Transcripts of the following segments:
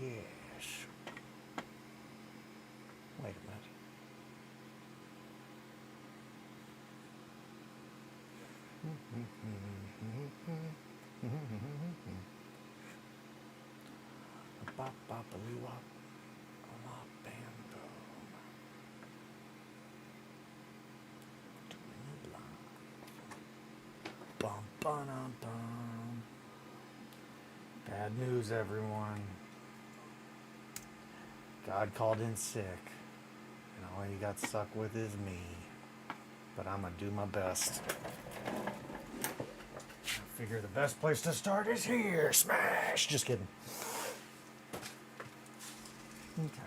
yes. Wait a minute. Bop bop a loo wop, a wop bam boom. Doing it live. Bum bum bum. Bad news, everyone. God called in sick, and all he got stuck with is me. But I'm gonna do my best. I figure the best place to start is here. Smash! Just kidding. Okay.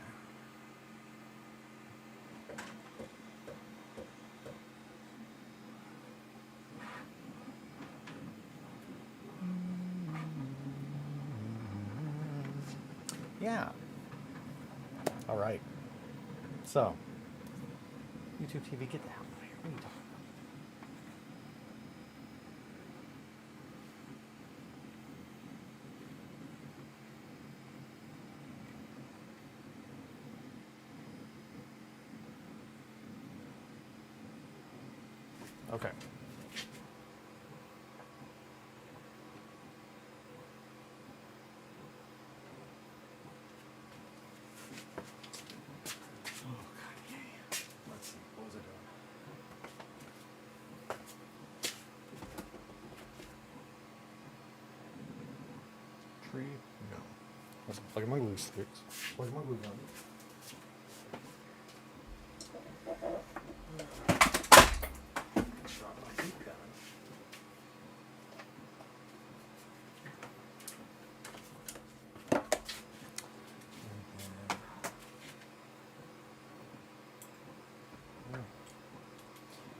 Yeah. All right. So, YouTube TV, get the hell out of here. What are you talking about? Okay. Oh, God, yeah. Let's see. What was I doing? Tree? No. Let's plug in my glue sticks. Plug in my glue gun. Drop my glue gun.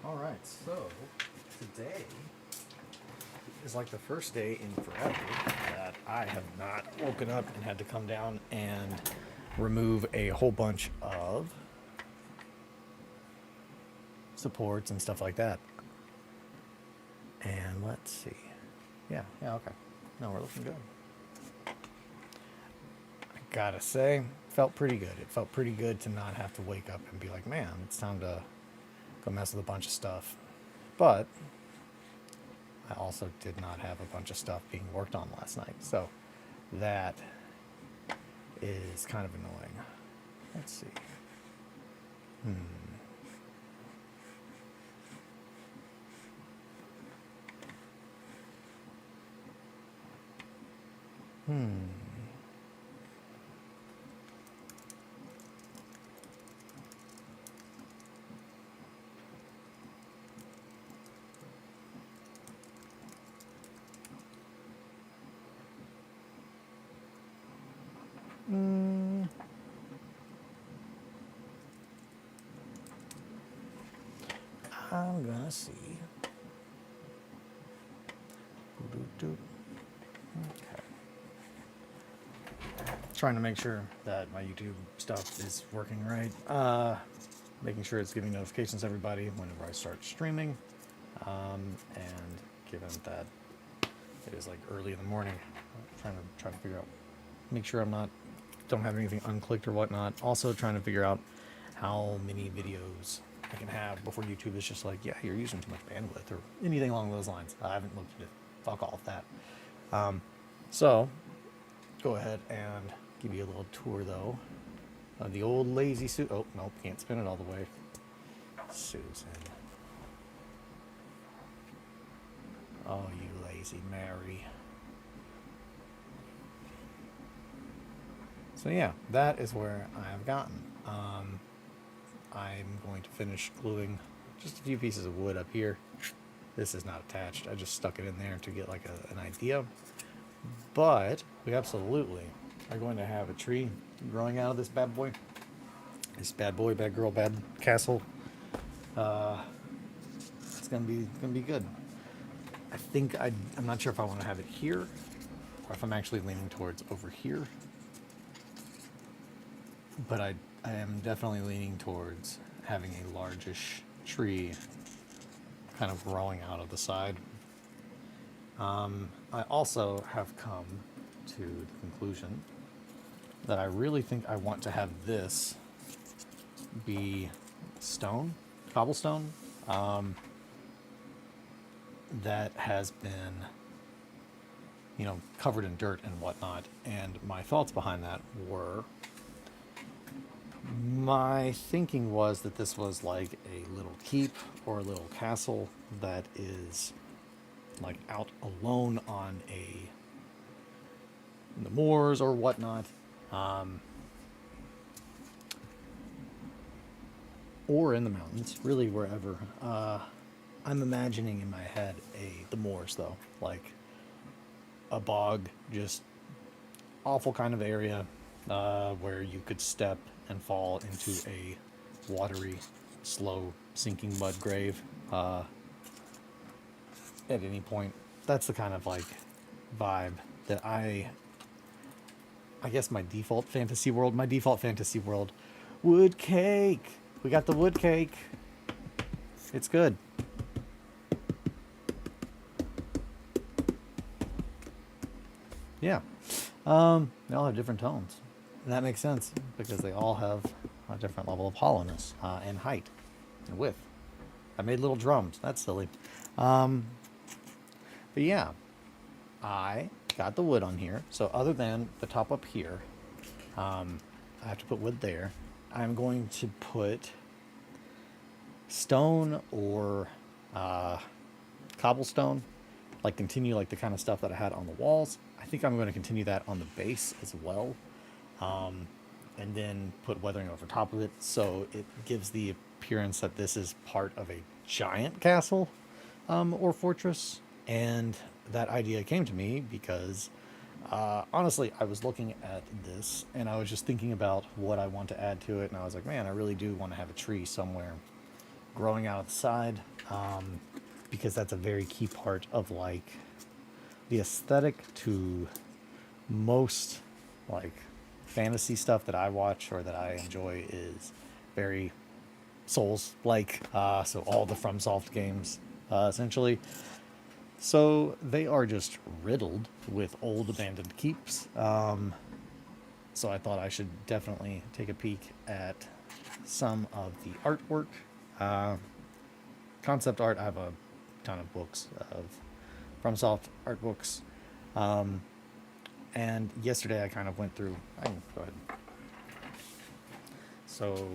All right, so today is like the first day in forever that I have not woken up and had to come down and remove a whole bunch of supports and stuff like that. And let's see. Yeah, okay. No, we're looking good. I gotta say, felt pretty good. It felt pretty good to not have to wake up and be like, man, it's time to go mess with a bunch of stuff. But I also did not have a bunch of stuff being worked on last night. So that is kind of annoying. Let's see. I'm gonna see. Okay. Trying to make sure that my YouTube stuff is working right. Making sure it's giving notifications to everybody whenever I start streaming. And given that it is like early in the morning, I'm trying to figure out, make sure don't have anything unclicked or whatnot. Also trying to figure out how many videos I can have before YouTube is just like, yeah, you're using too much bandwidth or anything along those lines. I haven't looked at it. Fuck all of that. So go ahead and give you a little tour though. The old lazy suit. Oh, nope, can't spin it all the way. Susan. Oh, you lazy Mary. So yeah, that is where I have gotten. I'm going to finish gluing just a few pieces of wood up here. This is not attached. I just stuck it in there to get like an idea. But we absolutely are going to have a tree growing out of this bad boy. This bad boy, bad girl, bad castle. It's gonna be good. I think I'm not sure if I want to have it here or if I'm actually leaning towards over here. But I am definitely leaning towards having a largish tree kind of growing out of the side. I also have come to the conclusion that I really think I want to have this be stone, cobblestone, that has been, covered in dirt and whatnot. And my thoughts behind that were, my thinking was that this was like a little keep or a little castle that is like out alone on in the moors or whatnot, or in the mountains, really wherever. I'm imagining in my head the moors though, like a bog, just awful kind of area where you could step and fall into a watery, slow sinking mud grave at any point. That's the kind of like vibe that I guess my default fantasy world. Wood cake. We got the wood cake. It's good. Yeah. They all have different tones. And that makes sense because they all have a different level of hollowness and height and width. I made little drums. That's silly. But yeah, I got the wood on here. So other than the top up here, I have to put wood there. I'm going to put stone or cobblestone, like continue like the kind of stuff that I had on the walls. I think I'm going to continue that on the base as well, and then put weathering over top of it, so it gives the appearance that this is part of a giant castle or fortress. And that idea came to me because honestly, I was looking at this and I was just thinking about what I want to add to it, and I was like, man, I really do want to have a tree somewhere growing out of the side, because that's a very key part of like the aesthetic to most like fantasy stuff that I watch or that I enjoy is very Souls like, so all the FromSoft games essentially. So they are just riddled with old abandoned keeps. So I thought I should definitely take a peek at some of the artwork. Concept art, I have a ton of books of FromSoft art books. And yesterday I kind of went through, I can go ahead. So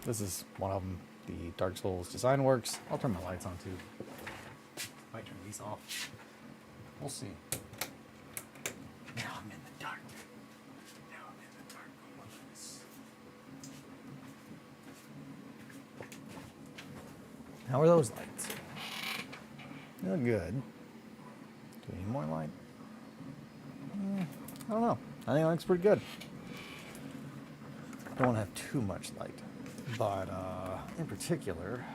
this is one of them, the Dark Souls Design Works. I'll turn my lights on too. Might turn these off. We'll see. Now I'm in the dark. Oh my goodness. How are those lights? They look good. Do we need more light? I don't know. I think it looks pretty good. Don't want to have too much light. But in particular,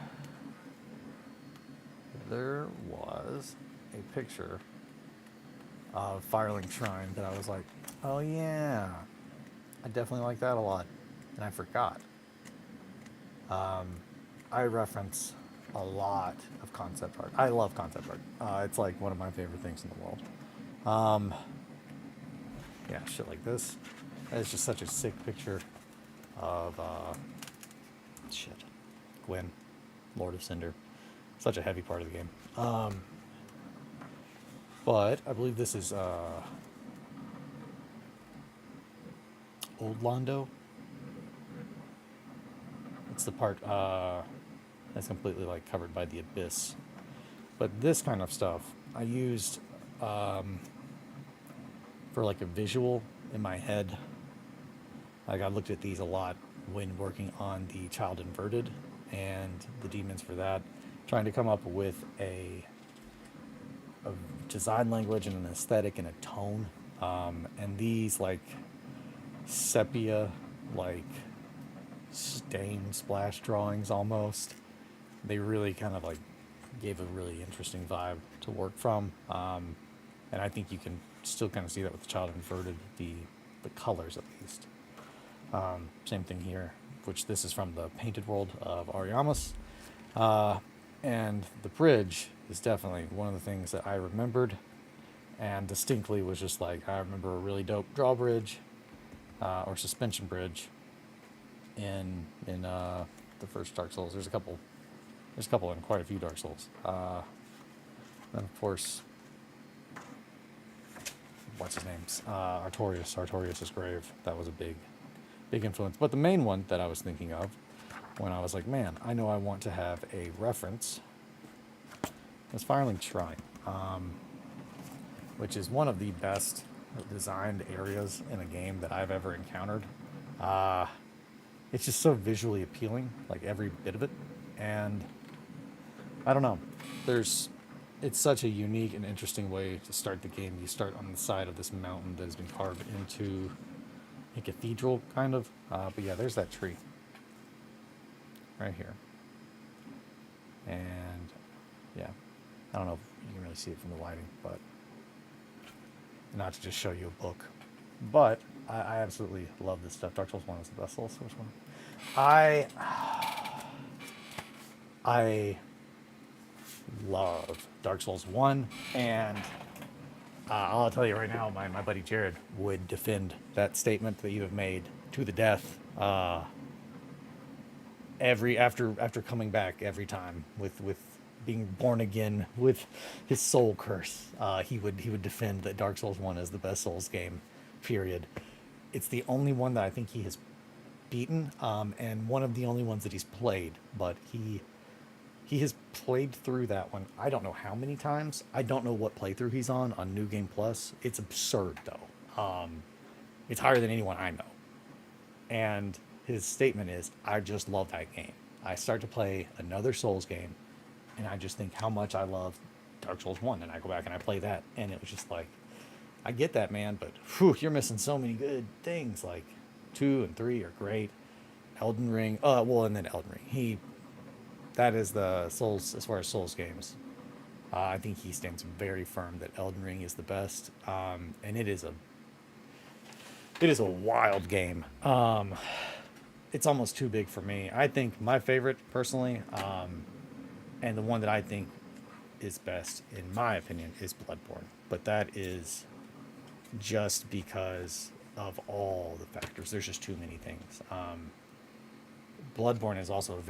there was a picture of Firelink Shrine that I was like, oh yeah, I definitely like that a lot. And I forgot. I reference a lot of concept art. I love concept art. It's like one of my favorite things in the world. Yeah, shit like this. It's just such a sick picture of Gwyn, Lord of Cinder. Such a heavy part of the game. But I believe this is Old Londo. It's the part that's completely like covered by the abyss. But this kind of stuff I used for like a visual in my head. Like I looked at these a lot when working on the Child Inverted and the demons for that, trying to come up with a design language and an aesthetic and a tone. And these like sepia, like stain splash drawings almost, they really kind of like gave a really interesting vibe to work from. And I think you can still kind of see that with the Child Inverted, the colors at least. Same thing here, which this is from the Painted World of Ariamis. And the bridge is definitely one of the things that I remembered and distinctly was just like, I remember a really dope drawbridge. or suspension bridge in the first Dark Souls. There's a couple. There's a couple in quite a few Dark Souls. Then of course, what's his name? Artorias' grave. That was a big influence. But the main one that I was thinking of when I was like, man, I know I want to have a reference, was Firelink Shrine, which is one of the best designed areas in a game that I've ever encountered. It's just so visually appealing, like every bit of it. And I don't know, it's such a unique and interesting way to start the game. You start on the side of this mountain that has been carved into a cathedral, kind of. But yeah, there's that tree right here. And yeah, I don't know if you can really see it from the lighting, but not to just show you a book. But I absolutely love this stuff. Dark Souls 1 is the best Souls one. I love Dark Souls 1, and I'll tell you right now, my buddy Jared would defend that statement that you have made to the death. After coming back every time with being born again with his soul curse, he would defend that Dark Souls 1 is the best Souls game, period. It's the only one that I think he has beaten, and one of the only ones that he's played, but he has played through that one. I don't know how many times. I don't know what playthrough he's on New Game Plus. It's absurd, though. It's higher than anyone I know. And his statement is, I just love that game. I start to play another Souls game, and I just think how much I love Dark Souls 1. And I go back and I play that, and it was just like, I get that, man, but whew, you're missing so many good things. Like 2 and 3 are great. Elden Ring. And then Elden Ring. That is the Souls, as far as Souls games. I think he stands very firm that Elden Ring is the best, and it is a wild game. It's almost too big for me. I think my favorite, personally, and the one that I think is best, in my opinion, is Bloodborne. But that is just because of all the factors. There's just too many things. Bloodborne is also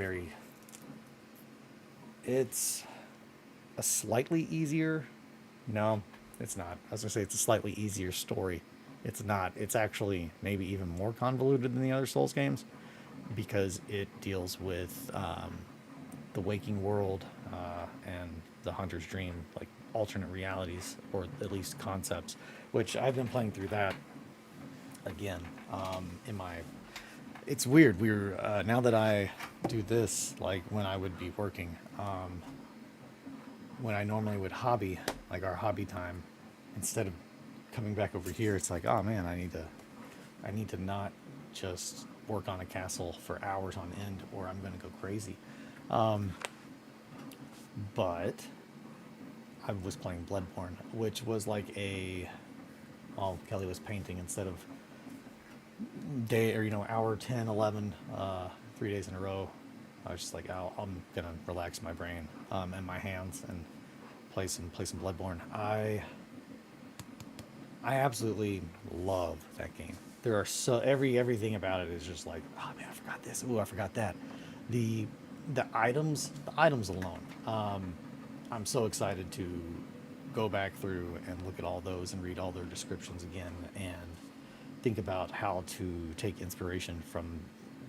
it's a slightly easier, no, it's not. I was going to say it's a slightly easier story. It's not. It's actually maybe even more convoluted than the other Souls games, because it deals with the waking world and the hunter's dream, like alternate realities, or at least concepts, which I've been playing through that again it's weird. We're now that I do this, like when I would be working, when I normally would hobby, like our hobby time, instead of coming back over here, it's like, oh man, I need to not just work on a castle for hours on end, or I'm going to go crazy. But I was playing Bloodborne, which was like Kelly was painting instead of hour 10, 11, 3 days in a row. I was just like, I'm going to relax my brain and my hands and play some Bloodborne. I absolutely love that game. There are everything about it is just like, oh man, I forgot this. Ooh, I forgot that. The items alone. I'm so excited to go back through and look at all those and read all their descriptions again and think about how to take inspiration from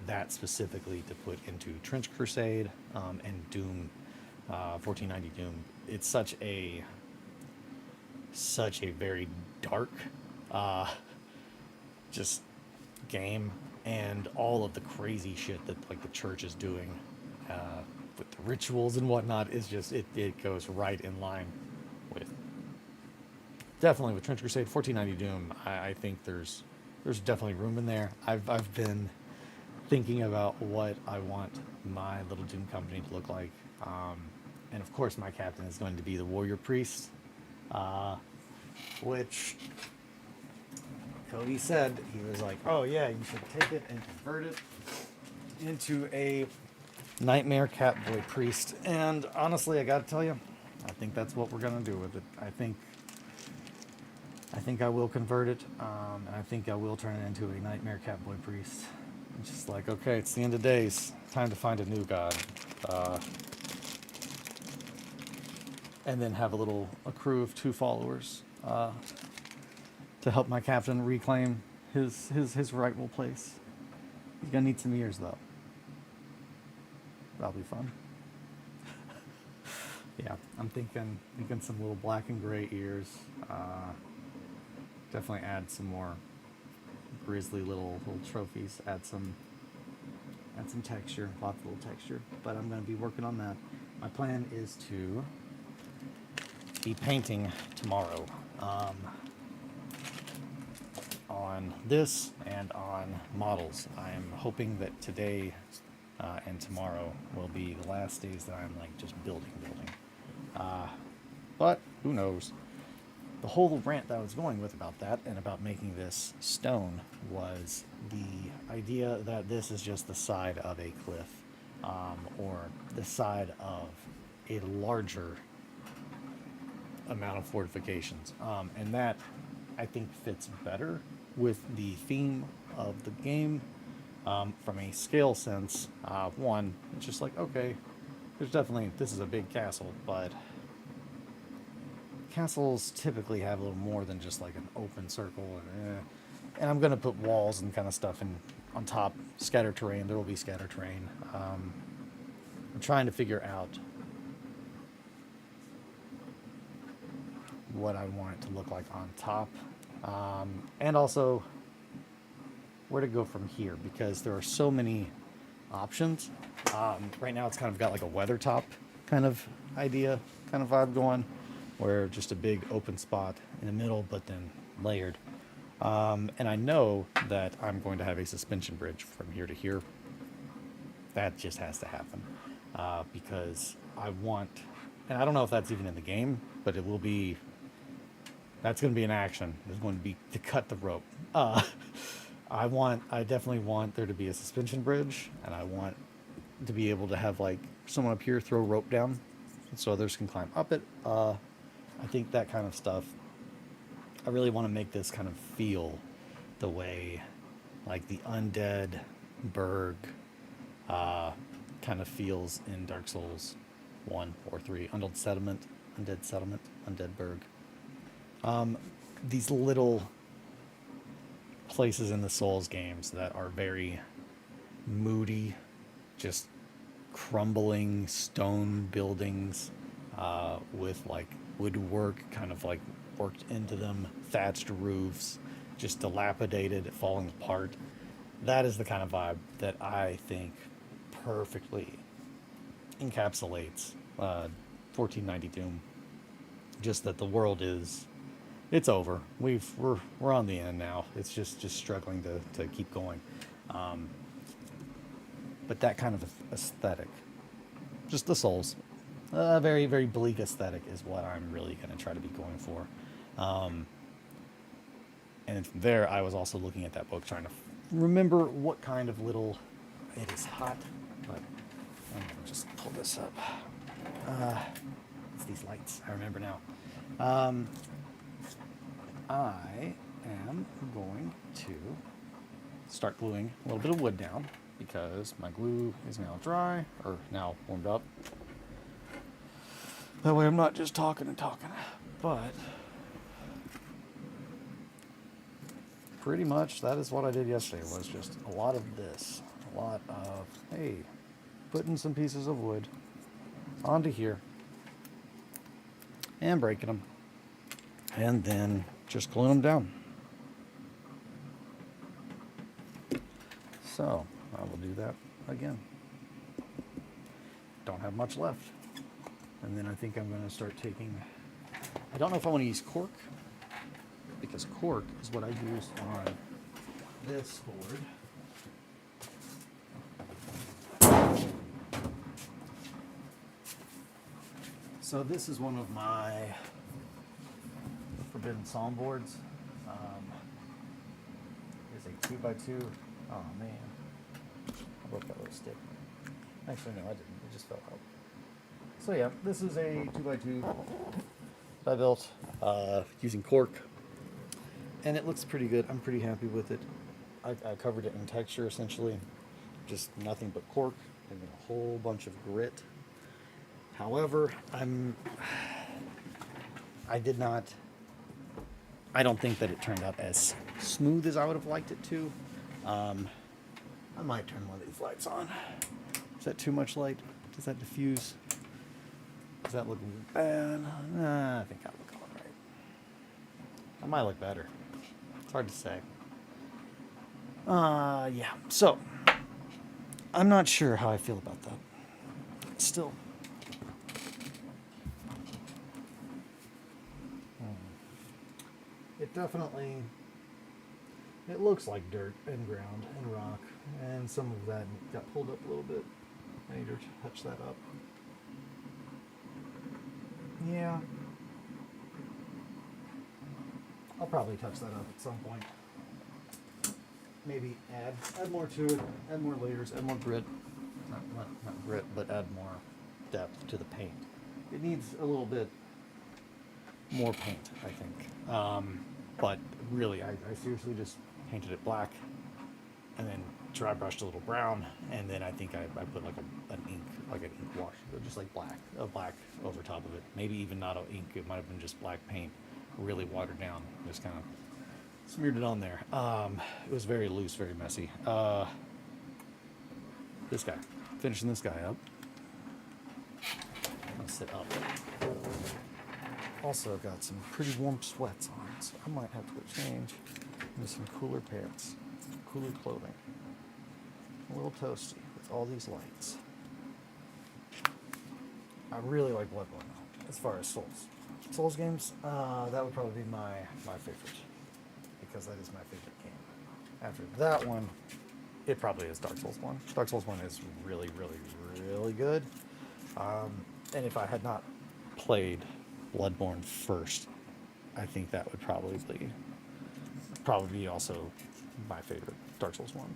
that specifically to put into Trench Crusade and Doom, 1490 Doom. It's such a very dark just game, and all of the crazy shit that like the church is doing with the rituals and whatnot is just it goes right in line with definitely with Trench Crusade. 1490 Doom, I think there's definitely room in there. I've been thinking about what I want my little Doom company to look like, and of course my captain is going to be the warrior priest, which Cody said, he was like, oh yeah, you should take it and convert it into a Nightmare Catboy priest. And honestly, I gotta tell you, I think that's what we're gonna do with it. I think I think I will convert it, and I think I will turn it into a Nightmare Catboy Priest. It's just like, okay, it's the end of days. Time to find a new god. And then have a crew of 2 followers to help my captain reclaim his rightful place. He's gonna need some ears though. That'll be fun. Yeah, I'm thinking some little black and gray ears. Definitely add some more grisly little trophies. Add some texture, lots of little texture. But I'm gonna be working on that. My plan is to be painting tomorrow on this and on models. I'm hoping that today and tomorrow will be the last days that I'm like just building. But who knows? The whole rant that I was going with about that and about making this stone was the idea that this is just the side of a cliff, or the side of a larger amount of fortifications, and that I think fits better with the theme of the game. From a scale sense, one, it's just like, okay, this is a big castle, but castles typically have a little more than just like an open circle, and I'm gonna put walls and kind of stuff in on top. Scatter terrain, there will be scatter terrain. I'm trying to figure out what I want it to look like on top, and also where to go from here, because there are so many options. Right now it's kind of got like a weather top kind of idea, kind of vibe going, where just a big open spot in the middle, but then layered. And I know that I'm going to have a suspension bridge from here to here. That just has to happen, because I want, and I don't know if that's even in the game, but it will be, that's going to be an action. It's going to be to cut the rope. I definitely want there to be a suspension bridge, and I want to be able to have like someone up here throw rope down so others can climb up it. I think that kind of stuff, I really want to make this kind of feel the way like the undead Berg kind of feels in Dark Souls 1 or 3. Undead Settlement, Undead Berg. These little places in the Souls games that are very moody, just crumbling stone buildings with like woodwork kind of like worked into them, thatched roofs, just dilapidated, falling apart. That is the kind of vibe that I think perfectly encapsulates 1490 Doom. Just that the world is, it's over. We're on the end now. It's just struggling to keep going. But that kind of aesthetic, just the Souls, very, very bleak aesthetic is what I'm really going to try to be going for. And from there, I was also looking at that book, trying to remember what kind of little, it is hot, but I'm going to just pull this up. It's these lights, I remember now. I am going to start gluing a little bit of wood down, because my glue is now dry, or now warmed up. That way I'm not just talking and talking, but pretty much that is what I did yesterday, was just a lot of this. A lot of, hey, putting some pieces of wood onto here and breaking them, and then just gluing them down. So I will do that again. Don't have much left. And then I think I'm going to start taking, I don't know if I want to use cork, because cork is what I use on this board. So this is one of my Forbidden Psalm boards. It's a 2x2. Oh man, I broke that little stick. Actually, no, I didn't. It just fell out. So yeah, this is a 2x2 that I built using cork. And it looks pretty good. I'm pretty happy with it. I covered it in texture essentially, just nothing but cork and then a whole bunch of grit. However, I don't think that it turned out as smooth as I would have liked it to. I might turn one of these lights on. Is that too much light? Does that diffuse? Does that look bad? I think I look all right. I might look better. It's hard to say. Yeah. So, I'm not sure how I feel about that. Still. It definitely, it looks like dirt and ground and rock, and some of that got pulled up a little bit. I need to touch that up. Yeah. I'll probably touch that up at some point. Maybe add more to it, add more layers, add more grit. Not grit, but add more depth to the paint. It needs a little bit more paint, I think. But really, I seriously just painted it black and then dry brushed a little brown, and then I think I put like an ink wash, just like black over top of it. Maybe even not an ink, it might have been just black paint, really watered down, just kind of smeared it on there. It was very loose, very messy. This guy, finishing this guy up. I'm gonna sit up. Also got some pretty warm sweats on, so I might have to go change into some cooler pants, cooler clothing. A little toasty with all these lights. I really like Bloodborne though, as far as Souls games, that would probably be my favorite, because that is my favorite game. After that one, it probably is Dark Souls 1. Dark Souls 1 is really, really, really good. And if I had not played Bloodborne first, I think that would probably be also my favorite, Dark Souls 1.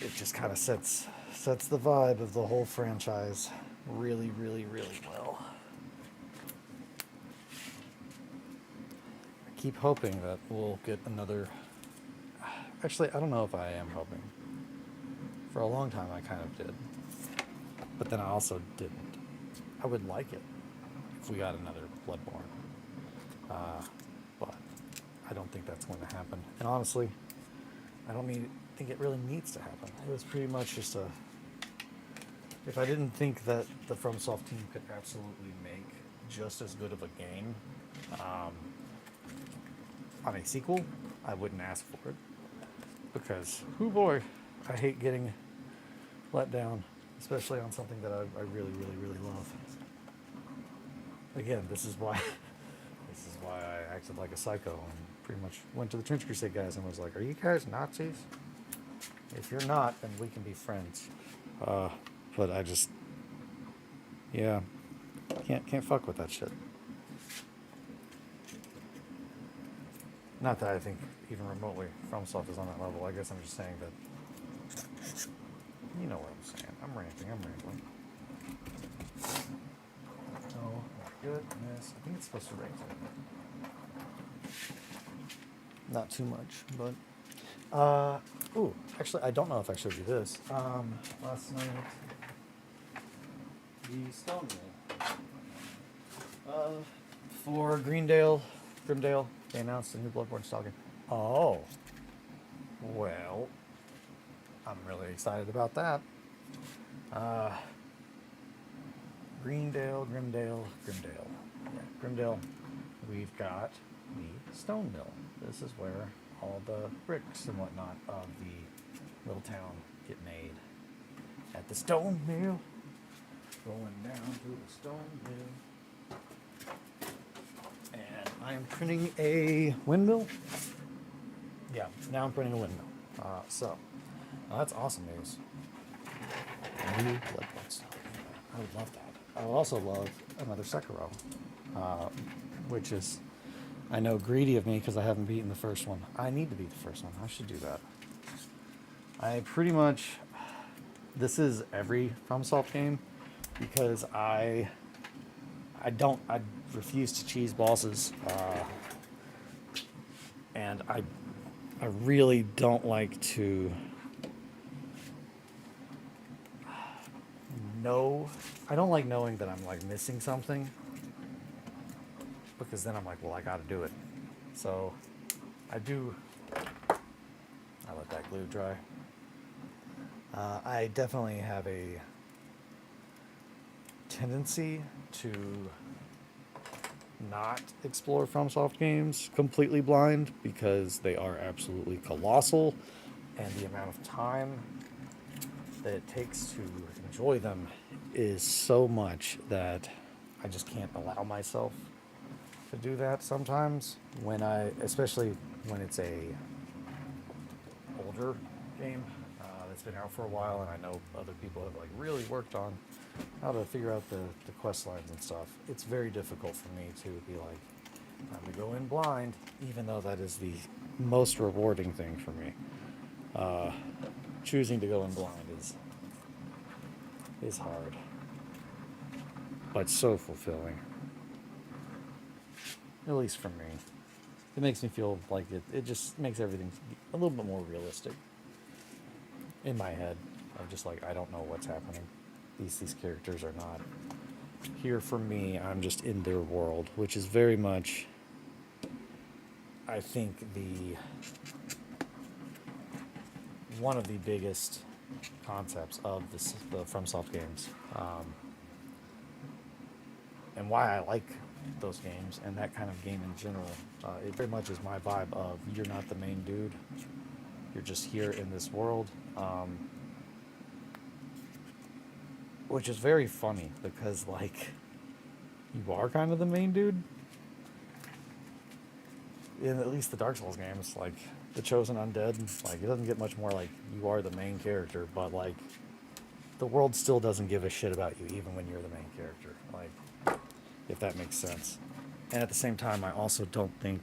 It just kind of sets the vibe of the whole franchise really, really, really well. I keep hoping that we'll get another... Actually, I don't know if I am hoping. For a long time I kind of did. But then I also didn't. I would like it if we got another Bloodborne. But I don't think that's going to happen. And honestly, I don't think it really needs to happen. It was pretty much just a... If I didn't think that the FromSoft team could absolutely make just as good of a game on a sequel, I wouldn't ask for it. Because, oh boy, I hate getting let down, especially on something that I really, really, really love. Again, this is why I acted like a psycho and pretty much went to the Trench Crusade guys and was like, "Are you guys Nazis? If you're not, then we can be friends." But I just, yeah, can't fuck with that shit. Not that I think even remotely FromSoft is on that level. I guess I'm just saying that, you know what I'm saying. I'm rambling. Oh my goodness. I think it's supposed to rain today. Not too much, but, ooh, actually, I don't know if I showed you this. Last night, the Stone Mill, for Grimdale, they announced a new Bloodborne style game. Oh, well, I'm really excited about that. Grimdale. Yeah, Grimdale, we've got the Stone Mill. This is where all the bricks and whatnot of the little town get made. At the Stone Mill. Going down to the Stone Mill. And I am printing a windmill. Yeah, now I'm printing a windmill. So, that's awesome news. New Bloodborne style. I would love that. I would also love another Sekiro, which is, I know, greedy of me because I haven't beaten the first one. I need to beat the first one. I should do that. I pretty much, this is every FromSoft game because I refuse to cheese bosses. And I really don't like to know. I don't like knowing that I'm like missing something, because then I'm like, well, I got to do it. So I do. I let that glue dry. I definitely have a tendency to not explore FromSoft games completely blind, because they are absolutely colossal, and the amount of time that it takes to enjoy them is so much that I just can't allow myself to do that sometimes, especially when it's a older game that's been out for a while, and I know other people have like really worked on how to figure out the quest lines and stuff. It's very difficult for me to be like, I'm to go in blind, even though that is the most rewarding thing for me. Choosing to go in blind is hard, but so fulfilling. At least for me. It makes me feel like it just makes everything a little bit more realistic in my head. I'm just like, I don't know what's happening. These characters are not here for me. I'm just in their world, which is very much, I think, one of the biggest concepts of the FromSoft games, and why I like those games and that kind of game in general. It very much is my vibe of, you're not the main dude, you're just here in this world, which is very funny, because like, you are kind of the main dude in at least the Dark Souls games, like the Chosen Undead. Like, it doesn't get much more like you are the main character, but like, the world still doesn't give a shit about you even when you're the main character, like, if that makes sense. And at the same time, I also don't think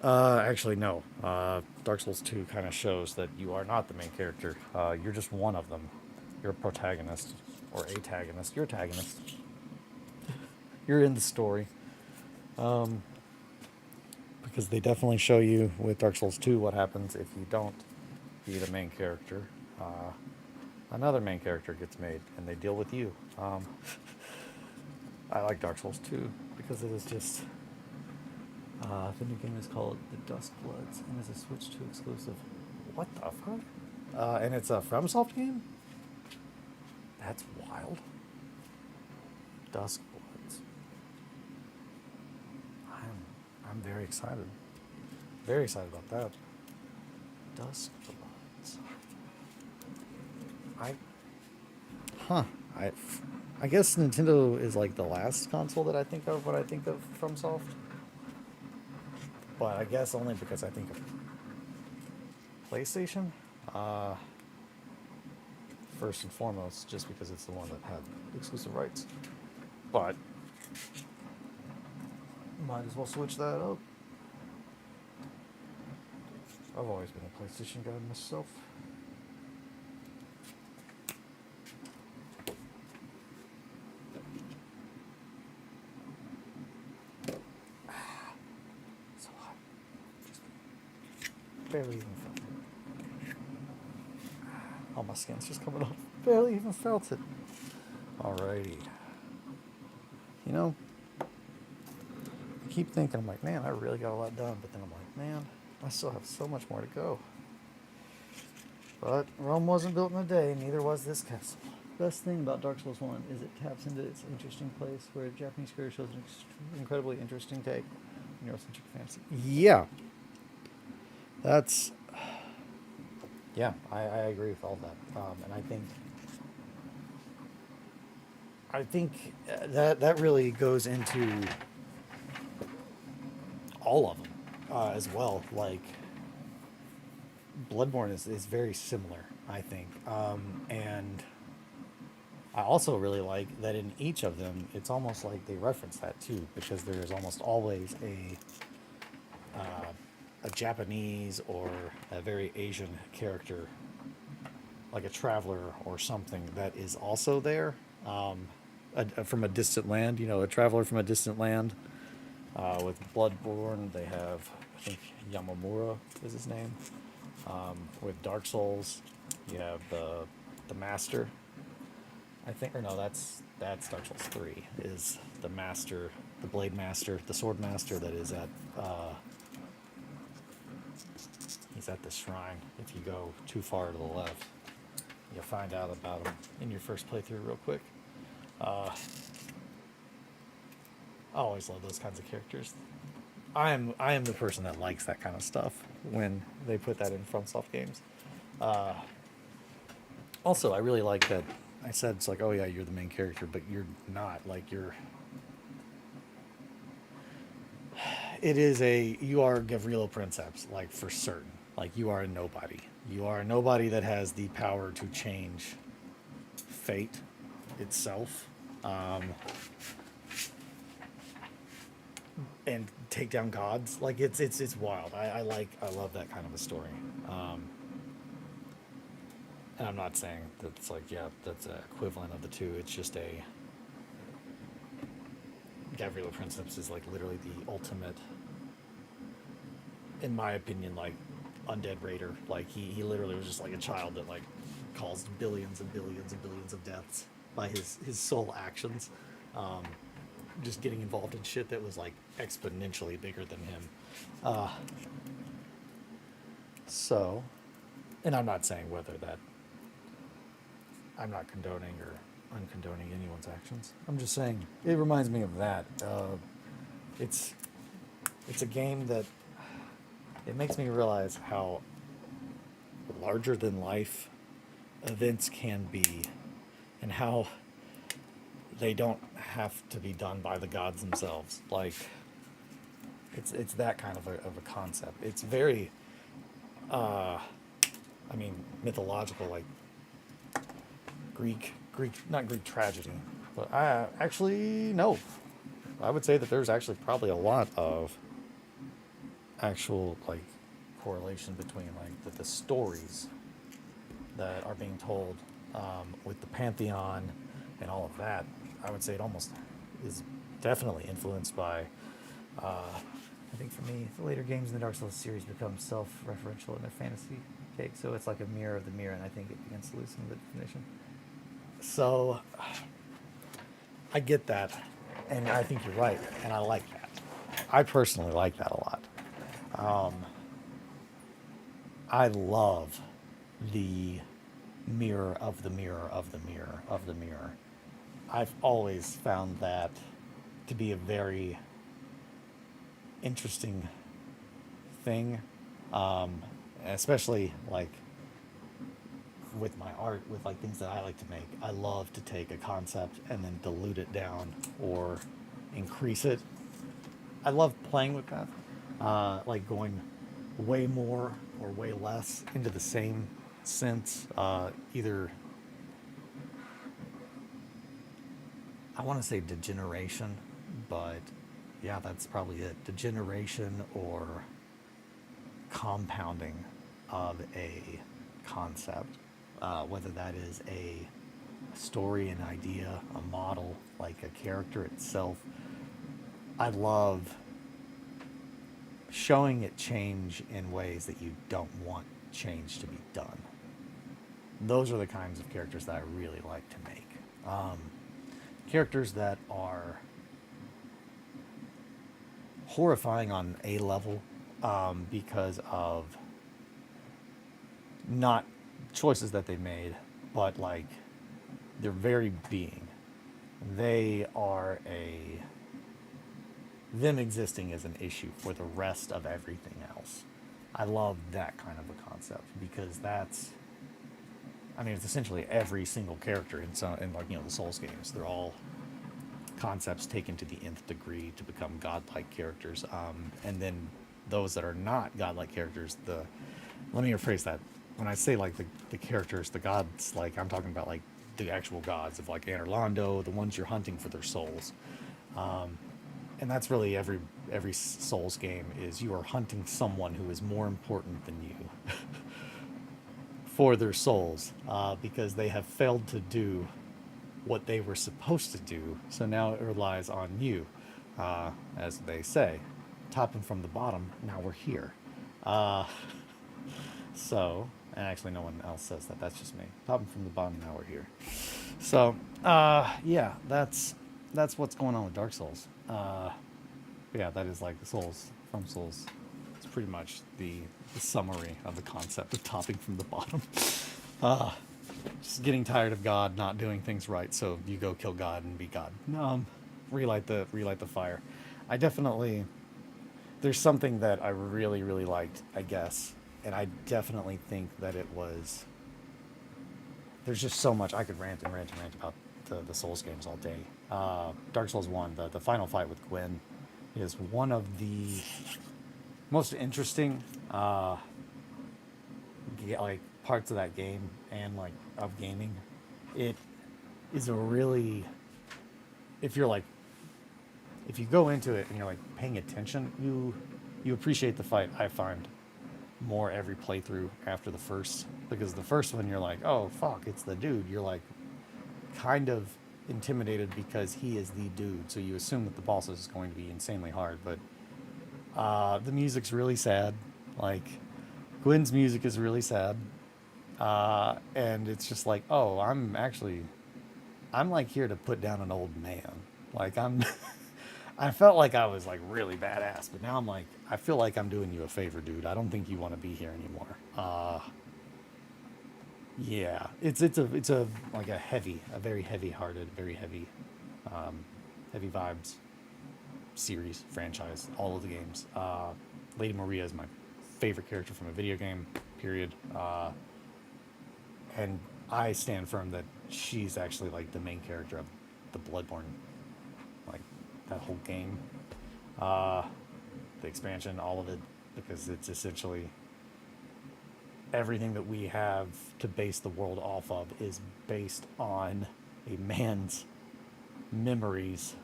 actually no, Dark Souls 2 kind of shows that you are not the main character. You're just one of them. You're a protagonist or antagonist. You're a antagonist. You're in the story. Because they definitely show you with Dark Souls 2 what happens if you don't be the main character. Another main character gets made, and they deal with you. I like Dark Souls 2 because it is just... the new game is called The Dusk Bloods, and is a Switch 2 exclusive. What the fuck? And it's a FromSoft game? That's wild. Dusk Bloods. I'm very excited. Very excited about that. Dusk Bloods. I guess Nintendo is like the last console that I think of when I think of FromSoft. But I guess only because I think of PlayStation. First and foremost, just because it's the one that had exclusive rights. But might as well switch that up. I've always been a PlayStation guy myself. So hot. Just barely even felt it. Oh, my skin's just coming off. Barely even felt it. Alrighty. You know, I keep thinking, I'm like, man, I really got a lot done. But then I'm like, man, I still have so much more to go. But Rome wasn't built in a day, neither was this castle. Best thing about Dark Souls 1 is it taps into its interesting place where Japanese career shows an incredibly interesting take on Eurocentric fantasy. Yeah. That's... Yeah, I agree with all that. And I think that really goes into all of them as well. Like, Bloodborne is very similar, I think. And I also really like that in each of them, it's almost like they reference that too, because there is almost always a Japanese or a very Asian character, like a traveler or something, that is also there from a distant land. You know, a traveler from a distant land With Bloodborne, they have, I think, Yamamura is his name. With Dark Souls, you have the Master. I think, or no, that's Dark Souls 3. Is the Master, the Blade Master, the Sword Master that is at he's at the shrine. If you go too far to the left, you'll find out about him in your first playthrough real quick. I always love those kinds of characters. I am the person that likes that kind of stuff when they put that in FromSoft games. Also, I really like that. I said it's like, oh yeah, you're the main character, but you're not. Like you are Gavrilo Princeps, like for certain. Like you are a nobody. You are a nobody that has the power to change fate itself. And take down gods. Like it's wild. I love that kind of a story. And I'm not saying that it's like, yeah, that's an equivalent of the two. It's just Gavrilo Princeps is like literally the ultimate, in my opinion, like undead raider. Like he literally was just like a child that like caused billions and billions and billions of deaths by his sole actions. Just getting involved in shit that was like exponentially bigger than him. So, and I'm not saying whether that I'm not condoning or uncondoning anyone's actions. I'm just saying it reminds me of that. It's a game that it makes me realize how larger than life events can be, and how they don't have to be done by the gods themselves. Like it's that kind of a concept. It's very mythological, like Greek, not Greek tragedy, but actually no. I would say that there's actually probably a lot of actual like correlation between like the stories that are being told with the pantheon and all of that. I would say it almost is definitely influenced by I think for me, the later games in the Dark Souls series become self-referential in their fantasy take, so it's like a mirror of the mirror, and I think it begins to lose some of the definition. So, I get that, and I think you're right, and I like that. I personally like that a lot. I love the mirror of the mirror of the mirror of the mirror. I've always found that to be a very interesting thing, especially like with my art, with like things that I like to make. I love to take a concept and then dilute it down or increase it. I love playing with that, like going way more or way less into the same sense. Either I want to say degeneration, but yeah, that's probably it. Degeneration or compounding of a concept, whether that is a story, an idea, a model, like a character itself. I love showing it change in ways that you don't want change to be done. Those are the kinds of characters that I really like to make. Characters that are horrifying on a level, because of not choices that they made, but like their very being. They are them existing is an issue for the rest of everything else. I love that kind of a concept because it's essentially every single character in like, the Souls games. They're all concepts taken to the nth degree to become godlike characters. And then those that are not godlike characters, let me rephrase that. When I say like the characters, the gods, like I'm talking about like the actual gods of like Anorlando, the ones you're hunting for their souls. And that's really every Souls game is you are hunting someone who is more important than you for their souls, because they have failed to do what they were supposed to do. So now it relies on you. as they say, topping from the bottom. Now we're here. Uh, so, and actually, no one else says that. That's just me. Topping from the bottom. Now we're here. So, yeah, that's what's going on with Dark Souls. Yeah, that is like the Souls from Souls. It's pretty much the summary of the concept of topping from the bottom. Uh, just getting tired of God not doing things right, so you go kill God and be God. Relight the fire. I definitely, there's something that I really really liked, I guess, and I definitely think that it was. There's just so much I could rant and rant and rant about the Souls games all day. Dark Souls 1, the final fight with Gwyn, is one of the most interesting like parts of that game and like of gaming. It is a really, if you're like, if you go into it and you're like paying attention, you appreciate the fight. I find more every playthrough after the first, because the first one you're like, oh fuck, it's the dude. You're like kind of intimidated because he is the dude, so you assume that the boss is going to be insanely hard. But the music's really sad. Like Gwyn's music is really sad, and it's just like, oh, I'm like here to put down an old man. Like I'm I felt like I was like really badass, but now I'm like, I feel like I'm doing you a favor, dude. I don't think you want to be here anymore. Yeah, it's a like a very heavy-hearted, very heavy, heavy vibes series franchise. All of the games. Lady Maria is my favorite character from a video game. Period. And I stand firm that she's actually like the main character of the Bloodborne, like that whole game, the expansion, all of it, because it's essentially everything that we have to base the world off of is based on a man's memories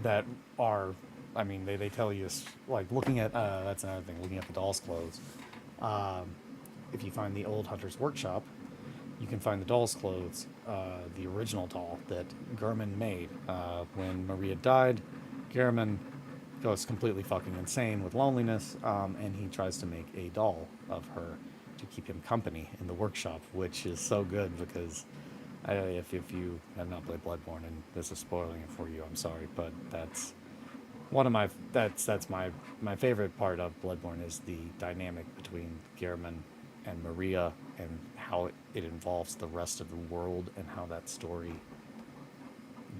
that are, I mean, they tell you, like looking at, that's another thing, looking at the doll's clothes. If you find the old Hunter's Workshop, you can find the doll's clothes, the original doll that Gehrman made. When Maria died, Gehrman goes completely fucking insane with loneliness, and he tries to make a doll of her to keep him company in the workshop, which is so good because if you have not played Bloodborne, and this is spoiling it for you, I'm sorry, but that's one of my favorite part of Bloodborne is the dynamic between Gehrman and Maria, and how it involves the rest of the world, and how that story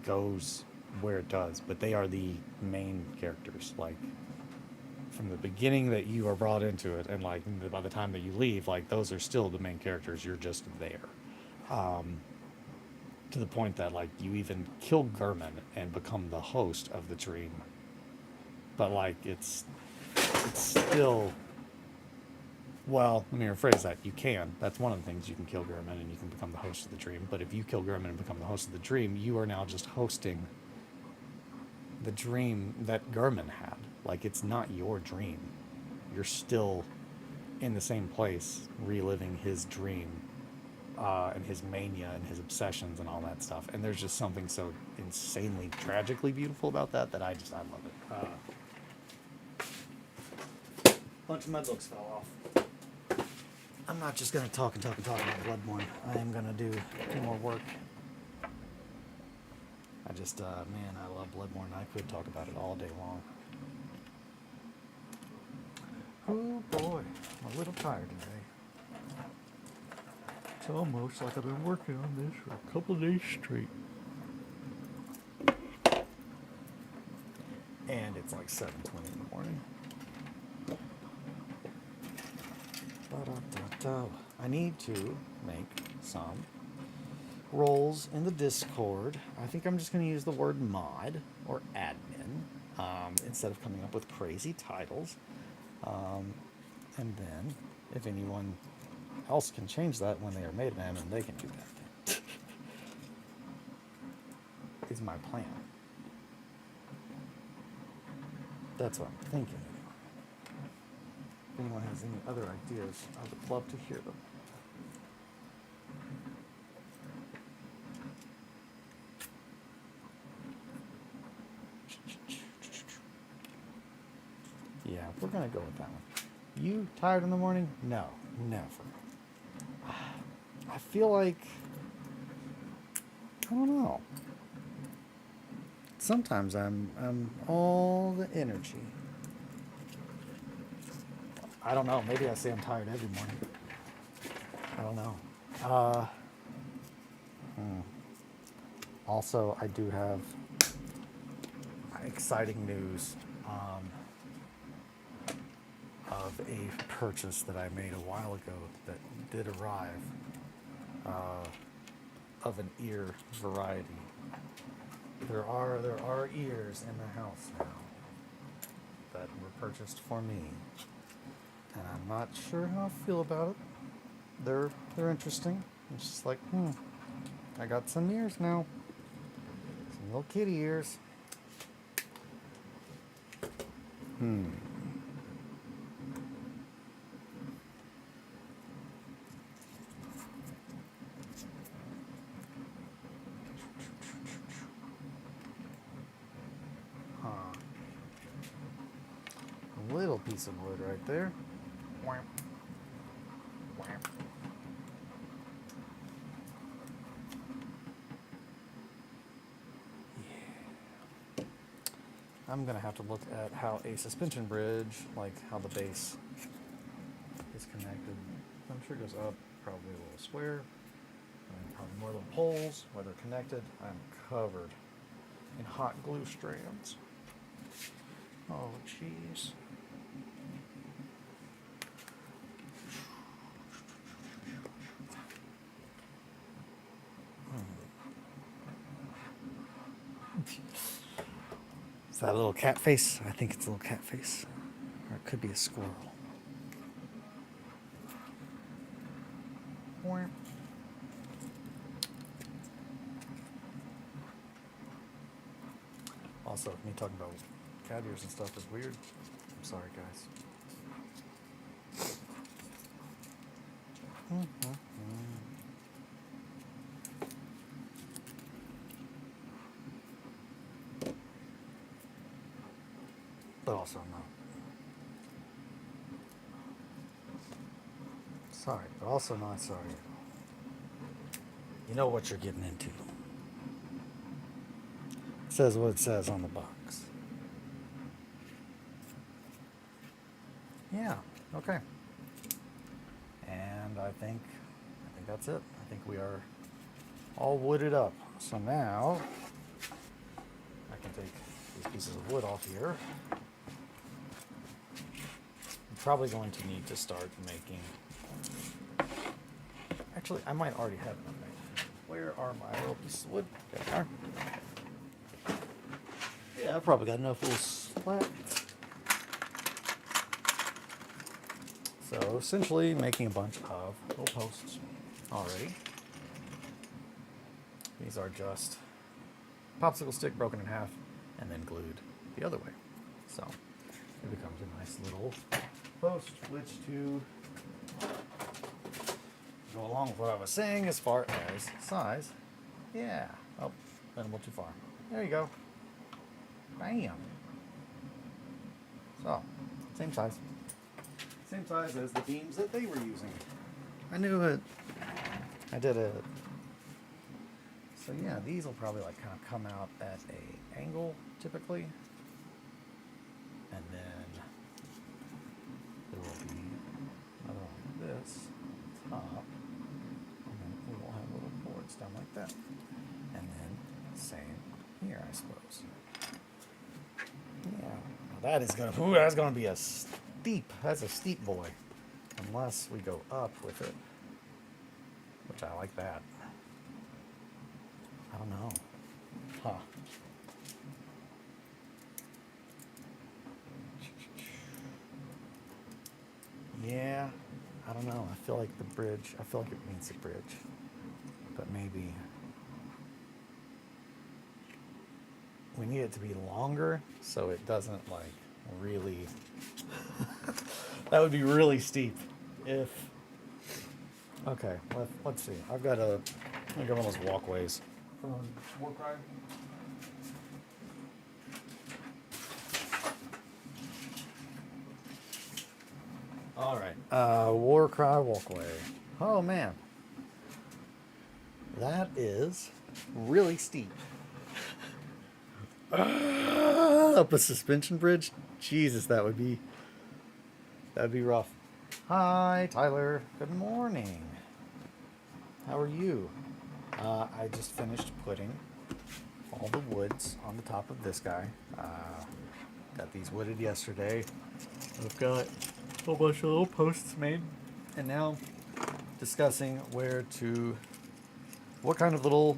goes where it does. But they are the main characters, like from the beginning that you are brought into it, and like by the time that you leave, like those are still the main characters. You're just there, to the point that like you even kill Gehrman and become the host of the dream. But like it's still, well, let me rephrase that. You can. That's one of the things. You can kill Gehrman and you can become the host of the dream. But if you kill Gehrman and become the host of the dream, you are now just hosting the dream that Gehrman had. Like, it's not your dream. You're still in the same place, reliving his dream, and his mania and his obsessions and all that stuff. And there's just something so insanely, tragically beautiful about that I love it. Bunch of mudlooks fell off. I'm not just going to talk about Bloodborne. I am going to do more work. I just, man, I love Bloodborne. I could talk about it all day long. Oh boy, I'm a little tired today. It's almost like I've been working on this for a couple of days straight. And it's like 7:20 in the morning. I need to make some roles in the Discord. I think I'm just going to use the word mod or admin, instead of coming up with crazy titles. And then, if anyone else can change that when they are made an admin, they can do that. Is my plan. That's what I'm thinking. If anyone has any other ideas, I would love to hear them. gonna go with that one. You tired in the morning? No, never. I feel like, I don't know. Sometimes I'm all the energy. I don't know. Maybe I say I'm tired every morning. I don't know. Also, I do have exciting news of a purchase that I made a while ago that did arrive of an ear variety. There are ears in the house now that were purchased for me, and I'm not sure how I feel about it. They're interesting. It's just like, I got some ears now, some little kitty ears. A little piece of wood right there. Wham. Wham. Yeah. I'm gonna have to look at how a suspension bridge, like how the base is connected. I'm sure it goes up, probably a little square, and probably more little poles where they're connected. I'm covered in hot glue strands. Oh, jeez. Is that a little cat face? I think it's a little cat face. Or it could be a squirrel. Also, me talking about cat ears and stuff is weird. I'm sorry, guys. But also not. Sorry, but also not sorry. You know what you're getting into. It says what it says on the box. Yeah, okay. And I think that's it. I think we are all wooded up. So now I can take these pieces of wood off here. I'm probably going to need to start making. Actually, I might already have enough made. Where are my little pieces of wood? There they are. Yeah, I've probably got enough little slats. So essentially making a bunch of little posts already. These are just popsicle stick broken in half and then glued the other way. So it becomes a nice little post which to go along with what I was saying as far as size. Yeah. Oh, went a little too far. There you go. Bam. So, same size. Same size as the beams that they were using. I knew it. I did it. So yeah, these will probably like kind of come out at a angle typically. And then there will be another one like this top. And then we will have little boards down like that. And then same here, I suppose. Yeah. Now that is gonna that's gonna be a that's a steep boy. Unless we go up with it. Which I like that. I don't know. Huh. Yeah, I don't know. I feel like the bridge, I feel like it needs a bridge. But maybe we need it to be longer so it doesn't like really, that would be really steep if, okay, let's see. I've got one of those walkways. Work ride. All right. Warcry walkway. Oh man, that is really steep. Up a suspension bridge. Jesus, that'd be rough. Hi, Tyler. Good morning. How are you? I just finished putting all the woods on the top of this guy. Got these wooded yesterday. I've got a whole bunch of little posts made, and now discussing what kind of little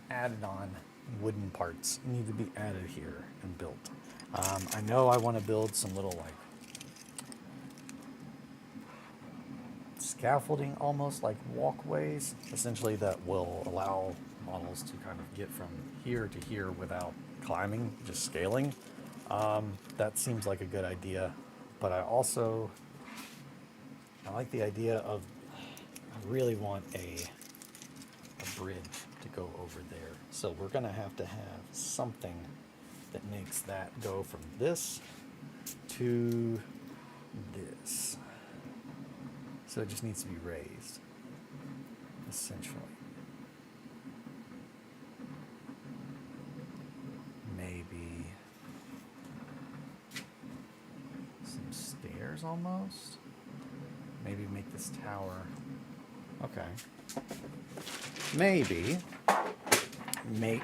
added on wooden parts need to be added here and built. I know I want to build some little like scaffolding, almost like walkways, essentially, that will allow models to kind of get from here to here without climbing, just scaling. That seems like a good idea, but I like the idea of, I really want a bridge to go over there. So we're gonna have to have something that makes that go from this to this. So it just needs to be raised, essentially. Maybe some stairs almost. Maybe make this tower. Okay. Maybe make,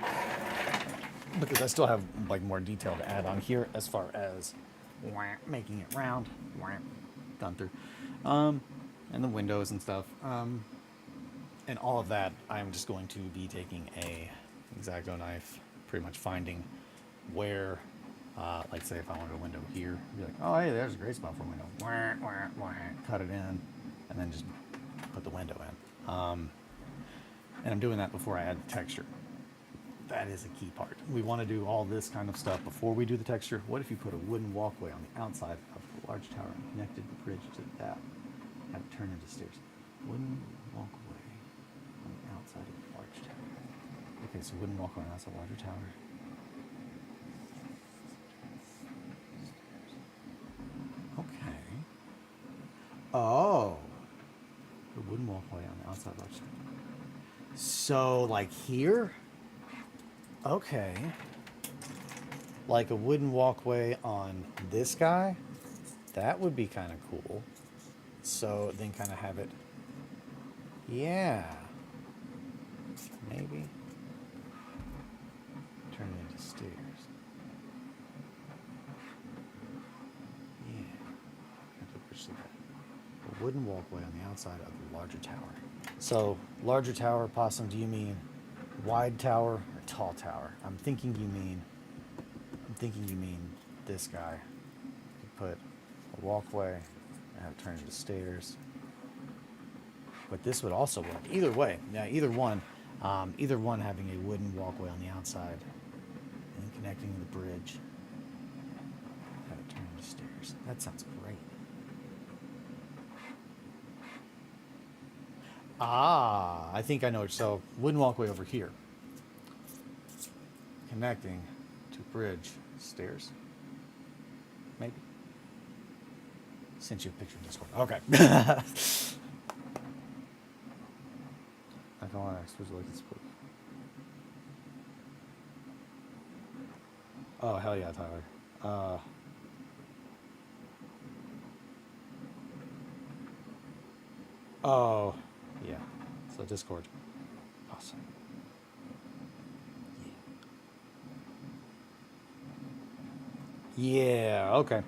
because I still have like more detail to add on here as far as making it round, done through, and the windows and stuff, and all of that. I'm just going to be taking a X-Acto knife, pretty much finding where, like say if I wanted a window here, be like, oh hey, there's a great spot for a window. Cut it in, and then just put the window in. And I'm doing that before I add the texture. That is a key part. We want to do all this kind of stuff before we do the texture. What if you put a wooden walkway on the outside of the large tower and connected the bridge to that? Have it turn into stairs. Wooden walkway on the outside of the large tower. Okay, so wooden walkway on the outside of the larger tower. Okay. Oh. The wooden walkway on the outside of the large tower. So, like here? Okay. Like a wooden walkway on this guy? That would be kind of cool. So then kind of have it, yeah, maybe turn it into stairs. Yeah, have to push that. A wooden walkway on the outside of the larger tower. So larger tower, Possum, do you mean wide tower or tall tower? I'm thinking you mean this guy. You could put a walkway and have it turn into stairs. But this would also work. Either way, yeah, either one having a wooden walkway on the outside and connecting to the bridge. Have it turn into stairs. That sounds great. Ah, I think I know. So wooden walkway over here, connecting to bridge, stairs. Maybe. Sent you a picture in Discord. Okay. I don't want to explicitly like this book. Oh, hell yeah, Tyler. Oh, yeah. So Discord. Awesome. Yeah, okay.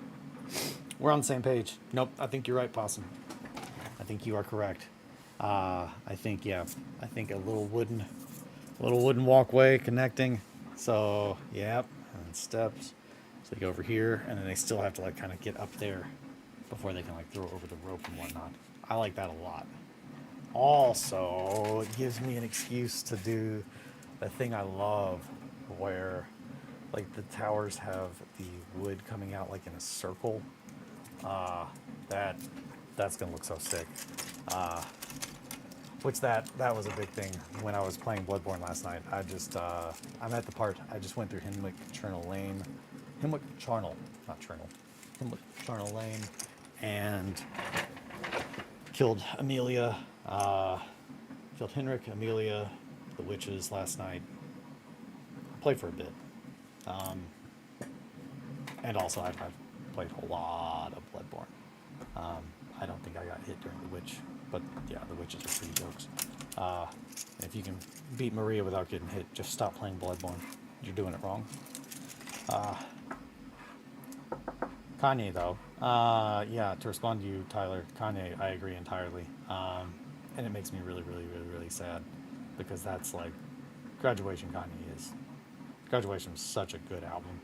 We're on the same page. Nope, I think you're right, Possum. I think you are correct. I think a little wooden walkway connecting. So, yep, and steps. So they go over here, and then they still have to like kind of get up there before they can like throw over the rope and whatnot. I like that a lot. Also, it gives me an excuse to do the thing I love, where like the towers have the wood coming out like in a circle. That's gonna look so sick. Which that was a big thing when I was playing Bloodborne last night. I'm at the part. I just went through Hemwick Charnel Lane, Hemwick Charnel, not Charnel, Hemwick Charnel Lane, and killed Amelia, killed Henrik, Amelia, the witches last night. Played for a bit. And also, I've played a lot of Bloodborne. I don't think I got hit during the witch, but yeah, the witches are pretty jokes. If you can beat Maria without getting hit, just stop playing Bloodborne. You're doing it wrong. Kanye, though. Yeah, to respond to you, Tyler, Kanye, I agree entirely. And it makes me really, really, really, really sad because that's like Graduation Kanye is. Graduation was such a good album.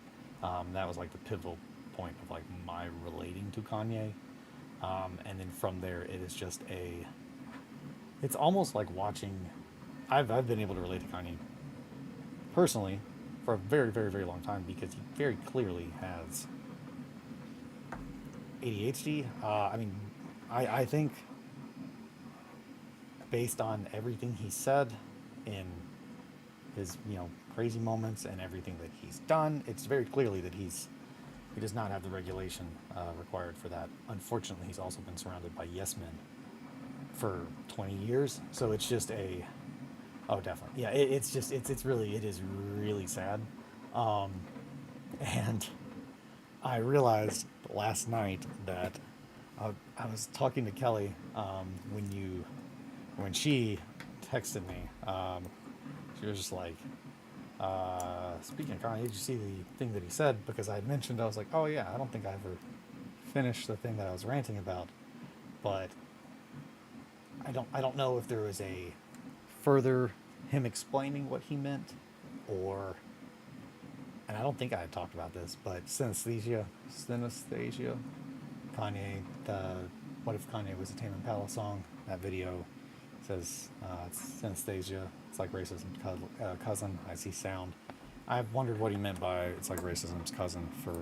That was like the pivotal point of like my relating to Kanye. And then from there, it is just it's almost like watching, I've been able to relate to Kanye personally for a very, very, very long time because he very clearly has ADHD. I think based on everything he said in his, crazy moments and everything that he's done, it's very clearly that he does not have the regulation required for that. Unfortunately, he's also been surrounded by yes men for 20 years, so it's just oh, definitely, yeah. It is really sad, and I realized last night that I was talking to Kelly when she texted me. She was just like, speaking of Kanye, did you see the thing that he said? Because I had mentioned, I was like, oh yeah, I don't think I ever finished the thing that I was ranting about, but I don't know if there was a further him explaining what he meant, or, and I don't think I had talked about this, but synesthesia, Kanye, what if Kanye was a Tame Impala song? That video says it's synesthesia. It's like racism's cousin. I see sound. I've wondered what he meant by it's like racism's cousin for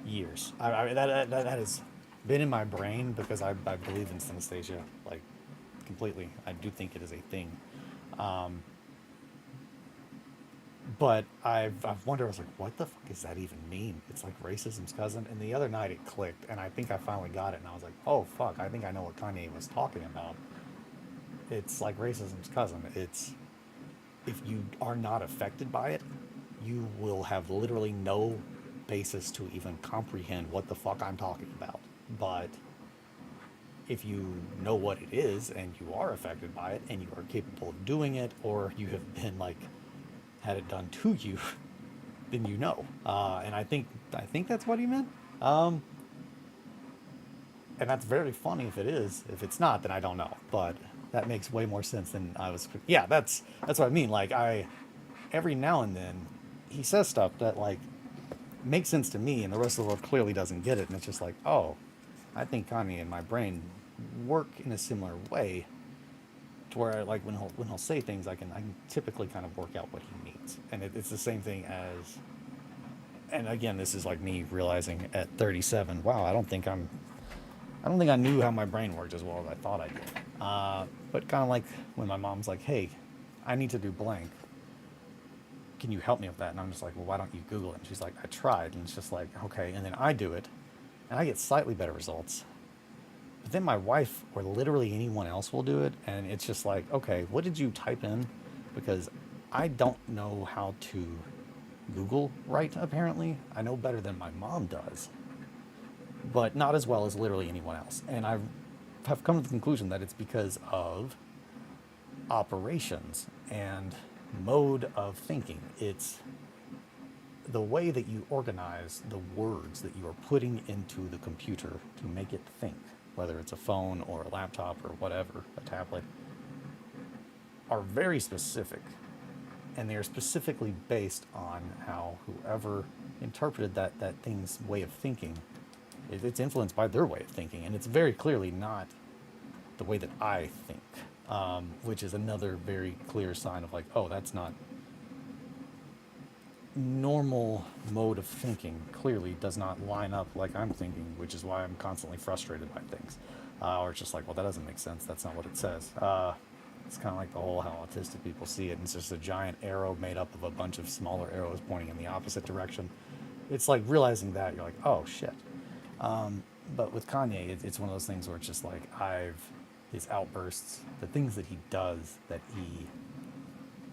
years. That has been in my brain because I believe in synesthesia, like, completely. I do think it is a thing. But I've wondered, I was like, what the fuck does that even mean? It's like racism's cousin. And the other night it clicked, and I think I finally got it, and I was like, oh fuck, I think I know what Kanye was talking about. It's like racism's cousin. It's, if you are not affected by it, you will have literally no basis to even comprehend what the fuck I'm talking about. But if you know what it is and you are affected by it and you are capable of doing it, or you have been like had it done to you, then you know. And I think that's what he meant. And that's very funny if it is. If it's not, then I don't know. But that makes way more sense than I was. Yeah, that's what I mean. Like, every now and then he says stuff that like makes sense to me, and the rest of the world clearly doesn't get it. And it's just like, oh, I think Kanye and my brain work in a similar way, to where like when he'll say things, I can typically kind of work out what he means. And it's the same thing as, and again, this is like me realizing at 37, wow, I don't think I knew how my brain worked as well as I thought I did. But kind of like when my mom's like, hey, I need to do blank. Can you help me with that? And I'm just like, well, why don't you Google it? And she's like, I tried. And it's just like, okay. And then I do it, and I get slightly better results. But then my wife or literally anyone else will do it, and it's just like, okay, what did you type in? Because I don't know how to Google right, apparently. I know better than my mom does, but not as well as literally anyone else. And I have come to the conclusion that it's because of operations and mode of thinking. It's the way that you organize the words that you are putting into the computer to make it think, whether it's a phone or a laptop or whatever, a tablet, are very specific. And they are specifically based on how whoever interpreted that thing's way of thinking, it's influenced by their way of thinking. And it's very clearly not the way that I think, which is another very clear sign of like, oh, that's not normal mode of thinking. Clearly does not line up like I'm thinking, which is why I'm constantly frustrated by things. Or it's just like, well, that doesn't make sense. That's not what it says. It's kind of like the whole how autistic people see it. And it's just a giant arrow made up of a bunch of smaller arrows pointing in the opposite direction. It's like realizing that you're like, oh shit. But with Kanye, it's one of those things where it's just like his outbursts, the things that he does that he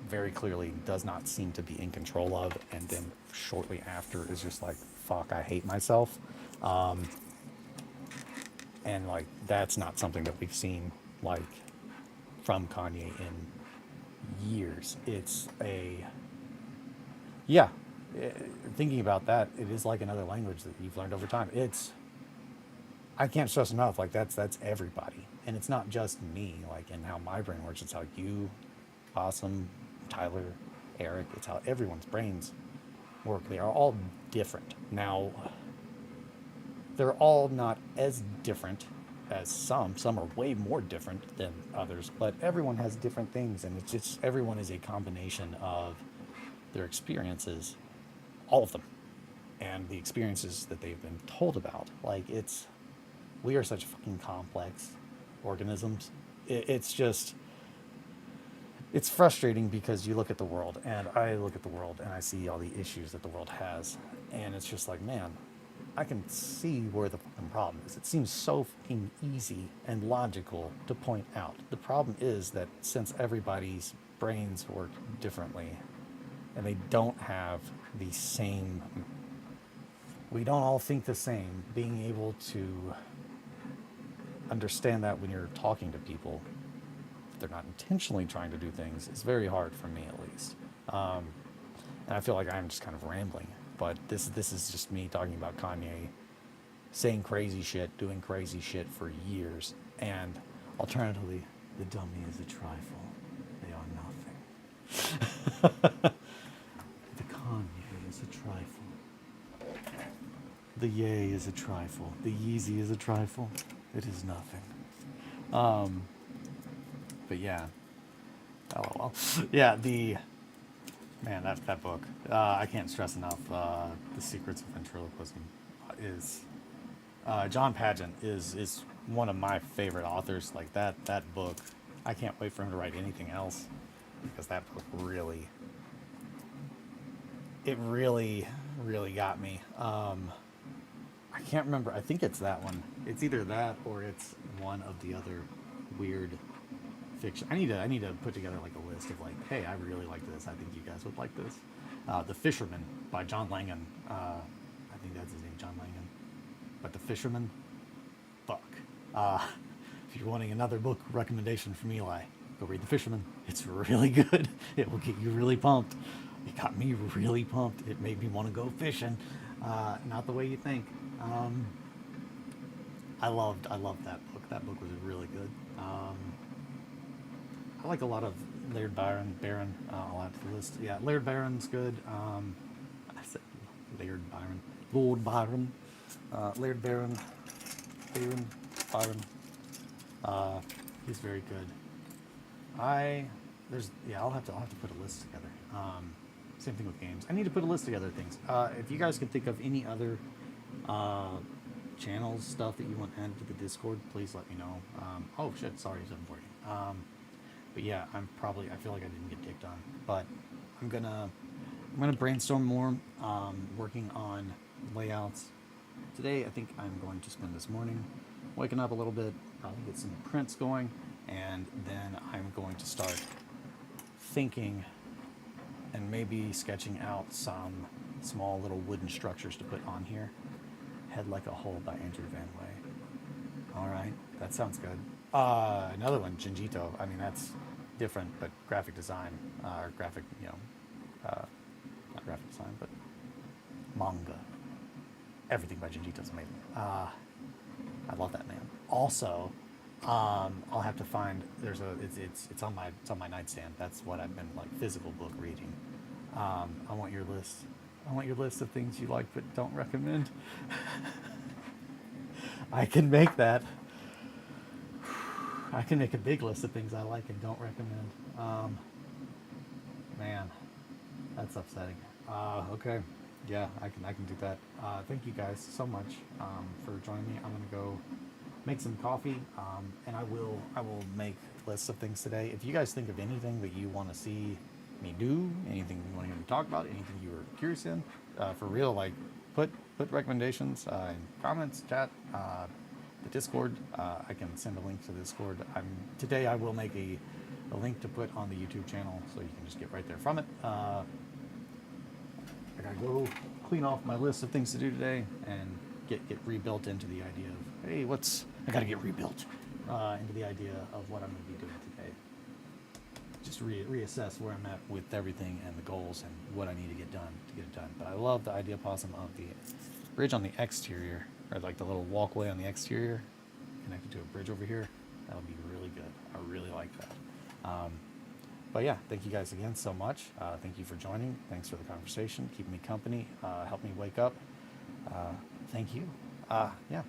very clearly does not seem to be in control of, and then shortly after is just like, fuck, I hate myself. And like that's not something that we've seen like from Kanye in years. It's a yeah. eh, Thinking about that, it is like another language that you've learned over time. I can't stress enough. Like that's everybody, and it's not just me. Like and how my brain works. It's how you, Awesome, Tyler, Eric. It's how everyone's brains work. They are all different. Now, they're all not as different as some. Some are way more different than others, but everyone has different things, and it's just everyone is a combination of their experiences, all of them, and the experiences that they've been told about. Like we are such fucking complex organisms. It's just it's frustrating because you look at the world, and I look at the world, and I see all the issues that the world has, and it's just like, man, I can see where the fucking problem is. It seems so fucking easy and logical to point out. The problem is that since everybody's brains work differently, and they don't have the same, we don't all think the same. Being able to understand that when you're talking to people, if they're not intentionally trying to do things, is very hard for me at least. And I feel like I'm just kind of rambling, but this is just me talking about Kanye saying crazy shit, doing crazy shit for years, and alternatively, the dummy is a trifle. They are nothing. The Kanye is a trifle. The yay is a trifle. The Yeezy is a trifle. It is nothing. But yeah. LOL. Yeah, man, that book. I can't stress enough. The Secrets of Ventriloquism is John Paget is one of my favorite authors. Like that book, I can't wait for him to write anything else because that book really got me. I can't remember. I think it's that one. It's either that or it's one of the other weird fiction. I need to put together like a list of like, hey, I really like this. I think you guys would like this. The Fisherman by John Langan. I think that's his name, John Langan. But The Fisherman, fuck. If you're wanting another book recommendation from Eli, go read The Fisherman. It's really good. It will get you really pumped. It got me really pumped. It made me want to go fishing. Not the way you think. I loved that book. That book was really good. I like a lot of Laird Barron. I'll add to the list. Yeah, Laird Barron's good. I said Laird Byron. Lord Byron. Laird Barron. Byron. He's very good. I'll have to put a list together. Same thing with games. I need to put a list together of things. If you guys can think of any other channels, stuff that you want added to the Discord, please let me know. Oh shit, sorry, 7:40. But yeah, I feel like I didn't get dicked on, but I'm gonna brainstorm more, working on layouts. Today, I think I'm going to spend this morning waking up a little bit, probably get some prints going, and then I'm going to start thinking and maybe sketching out some small little wooden structures to put on here. Head Like a Hole by Andrew Van Way. All right, that sounds good. Another one, Jinjito. I mean, that's different, but graphic design, or graphic, not graphic design, but manga. Everything by Jinjito's amazing. I love that man. Also, I'll have to find. It's on my nightstand. That's what I've been like physical book reading. I want your list. I want your list of things you like but don't recommend. I can make that. I can make a big list of things I like and don't recommend. Man, that's upsetting. Okay, yeah, I can do that. Thank you guys so much for joining me. I'm gonna go make some coffee, and I will make lists of things today. If you guys think of anything that you want to see me do, anything you want to hear me talk about, anything you were curious in, for real, like put recommendations in comments, chat, the Discord. I can send a link to the Discord. Today I will make a link to put on the YouTube channel, so you can just get right there from it. I gotta go clean off my list of things to do today and get rebuilt into the idea of, hey, I gotta get rebuilt into the idea of what I'm gonna be doing today. Just reassess where I'm at with everything and the goals and what I need to get done to get it done. But I love the idea, Possum, of the bridge on the exterior, or like the little walkway on the exterior connected to a bridge over here. That would be really good. I really like that. But yeah, thank you guys again so much. Thank you for joining. Thanks for the conversation, keeping me company, help me wake up. Thank you. Yeah.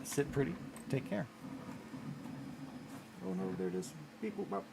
Sit pretty. Take care. Oh no, there it is. Beep, boop, bop.